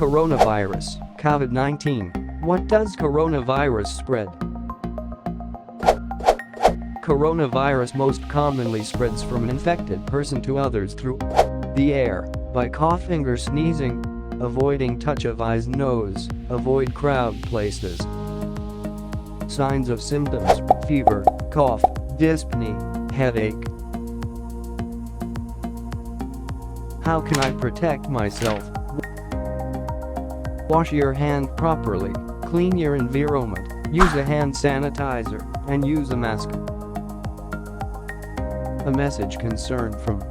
Coronavirus, COVID-19. What does coronavirus spread? Coronavirus most commonly spreads from an infected person to others through the air, by coughing or sneezing, avoiding touch of eyes, nose, avoid crowd places. Signs of symptoms: fever, cough, dyspnea, headache. How can I protect myself? Wash your hand properly, clean your environment, use a hand sanitizer, and use a mask. A message concern from